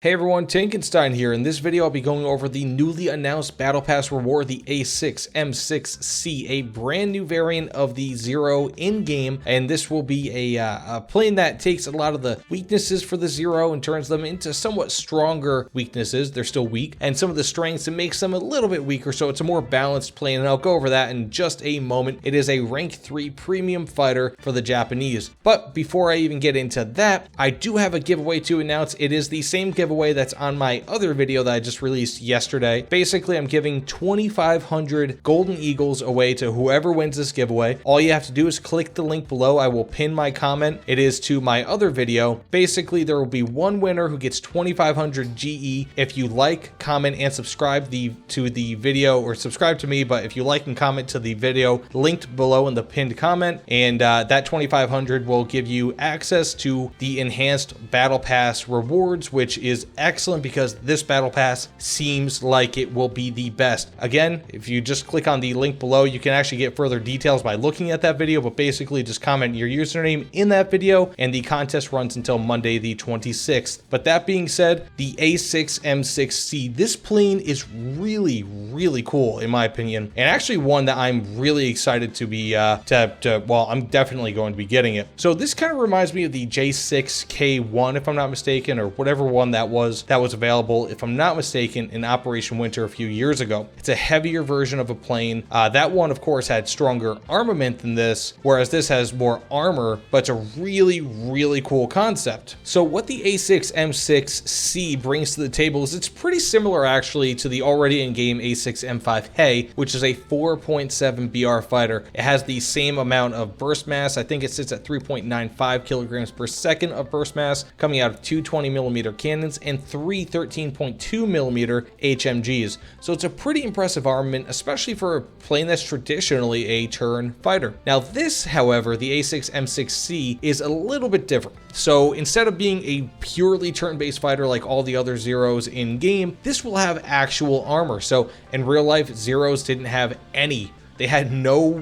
Hey everyone, Tinkenstein here. In this video, I'll be going over the newly announced Battle Pass reward, the A6M6c, a brand new variant of the Zero in-game, and this will be a plane that takes a lot of the weaknesses for the Zero and turns them into somewhat stronger weaknesses. They're still weak, and some of the strengths and makes them a little bit weaker, so it's a more balanced plane, and I'll go over that in just a moment. It is a rank 3 premium fighter for the Japanese. But before I even get into that, I do have a giveaway to announce. It is the same giveaway that's on my other video that I just released yesterday. Basically, I'm giving 2,500 Golden Eagles away to whoever wins this giveaway. All you have to do is click the link below. I will pin my comment. It is to my other video. Basically, there will be one winner who gets 2,500 GE. If you like, comment, and subscribe to the video, or subscribe to me, but if you like and comment to the video linked below in the pinned comment, and that 2,500 will give you access to the enhanced Battle Pass rewards, which is excellent because this Battle Pass seems like it will be the best. Again, if you just click on the link below, you can actually get further details by looking at that video, but basically just comment your username in that video, and the contest runs until Monday the 26th. But that being said, the A6M6c, this plane is really cool in my opinion, and actually one that I'm really excited to be well, I'm definitely going to be getting it. So this kind of reminds me of the J6K1, if I'm not mistaken, or whatever one that was available, if I'm not mistaken, in Operation Winter a few years ago. It's a heavier version of a plane. That one, of course, had stronger armament than this, whereas this has more armor, but it's a really cool concept. So what the A6M6c brings to the table is it's pretty similar actually to the already in-game A6M5A, which is a 4.7 BR fighter. It has the same amount of burst mass. I think it sits at 3.95 kilograms per second of burst mass, coming out of two 20mm cannons and three 13.2mm HMGs. So it's a pretty impressive armament, especially for a plane that's traditionally a turn fighter. Now this, however, the A6M6c, is a little bit different. So instead of being a purely turn-based fighter like all the other Zeros in game, this will have actual armor. So in real life, Zeros didn't have any. They had no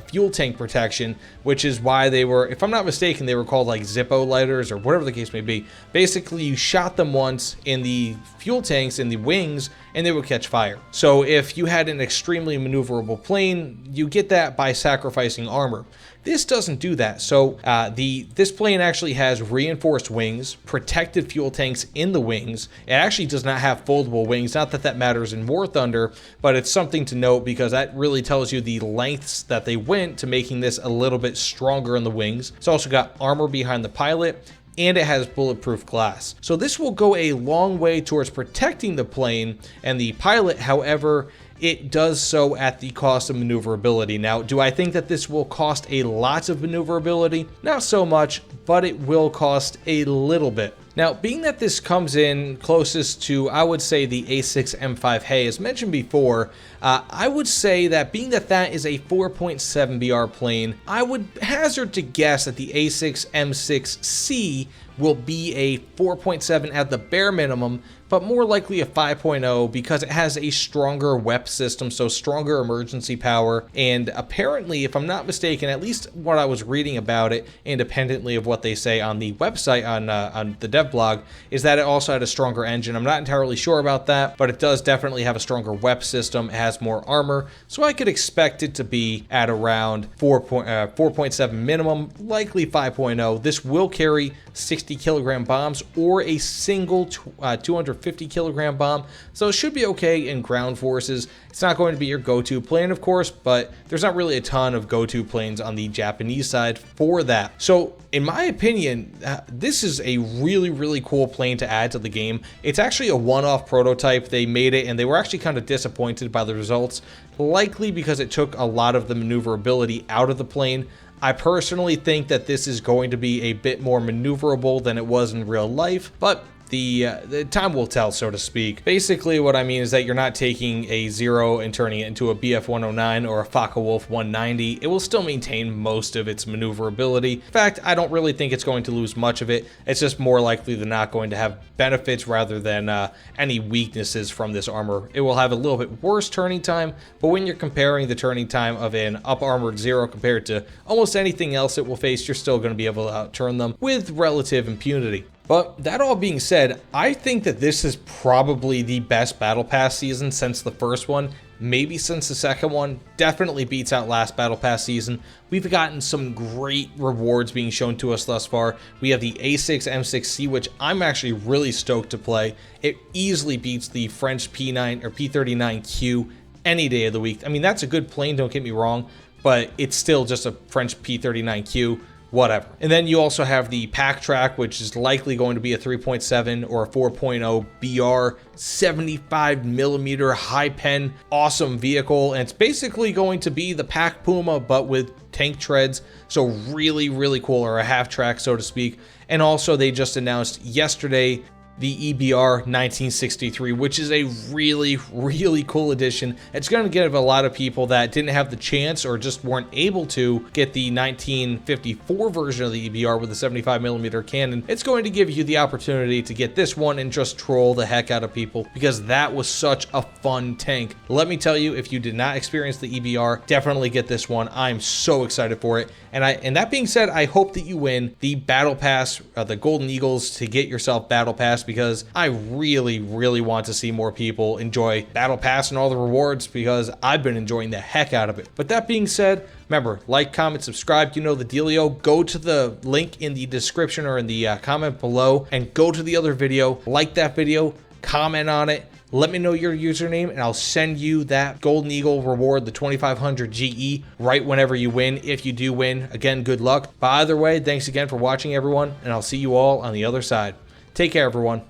fuel tank protection, which is why they were, if I'm not mistaken, they were called like Zippo lighters or whatever the case may be. Basically, you shot them once in the fuel tanks, in the wings, and they would catch fire. So if you had an extremely maneuverable plane, you get that by sacrificing armor. This doesn't do that. So this plane actually has reinforced wings, protected fuel tanks in the wings. It actually does not have foldable wings. Not that that matters in War Thunder, but it's something to note because that really tells you the lengths that they went to making this a little bit stronger in the wings. It's also got armor behind the pilot, and it has bulletproof glass. So this will go a long way towards protecting the plane and the pilot. However, it does so at the cost of maneuverability. Now, do I think that this will cost a lot of maneuverability? Not so much, but it will cost a little bit. Now, being that this comes in closest to, I would say, the A6M5A, as mentioned before, I would say that being that that is a 4.7 BR plane, I would hazard to guess that the A6M6c will be a 4.7 at the bare minimum, but more likely a 5.0 because it has a stronger WEP system, so stronger emergency power. And apparently, if I'm not mistaken, at least what I was reading about it, independently of what they say on the website, on the dev blog, is that it also had a stronger engine. I'm not entirely sure about that, but it does definitely have a stronger WEP system. It has more armor, so I could expect it to be at around 4.7 minimum, likely 5.0. This will carry 60 kilogram bombs or a single 250 kilogram bomb, so it should be okay in ground forces. It's not going to be your go-to plane, of course, but there's not really a ton of go-to planes on the Japanese side for that. So in my opinion, this is a really cool plane to add to the game. It's actually a one-off prototype. They made it and they were actually kind of disappointed by the results, likely because it took a lot of the maneuverability out of the plane. I personally think that this is going to be a bit more maneuverable than it was in real life, but the time will tell, so to speak. Basically, what I mean is that you're not taking a Zero and turning it into a BF-109 or a Focke-Wulf 190. It will still maintain most of its maneuverability. In fact, I don't really think it's going to lose much of it. It's just more likely than not going to have benefits rather than any weaknesses from this armor. It will have a little bit worse turning time, but when you're comparing the turning time of an up-armored Zero compared to almost anything else it will face, you're still going to be able to outturn them with relative impunity. But that all being said, I think that this is probably the best Battle Pass season since the first one, maybe since the second one. Definitely beats out last Battle Pass season. We've gotten some great rewards being shown to us thus far. We have the A6M6c, which I'm actually really stoked to play. It easily beats the French P9 or P39Q any day of the week. I mean, that's a good plane, don't get me wrong, but it's still just a French P39Q. Whatever. And then you also have the pack track, which is likely going to be a 3.7 or a 4.0 BR 75mm high pen, awesome vehicle. And it's basically going to be the pack Puma, but with tank treads. So really, really cool, or a half track, so to speak. And also they just announced yesterday the EBR 1963, which is a really, really cool addition. It's going to give a lot of people that didn't have the chance or just weren't able to get the 1954 version of the EBR with a 75mm cannon. It's going to give you the opportunity to get this one and just troll the heck out of people, because that was such a fun tank. Let me tell you, if you did not experience the EBR, definitely get this one. I'm so excited for it. And that being said, I hope that you win the Battle Pass, the Golden Eagles, to get yourself Battle Pass, because I really, really want to see more people enjoy Battle Pass and all the rewards, because I've been enjoying the heck out of it. But that being said, remember, like, comment, subscribe, you know the dealio. Go to the link in the description or in the comment below and go to the other video, like that video, comment on it. Let me know your username and I'll send you that Golden Eagle reward, the 2500 GE, right whenever you win. If you do win, again, good luck. But either way, thanks again for watching, everyone, and I'll see you all on the other side. Take care, everyone.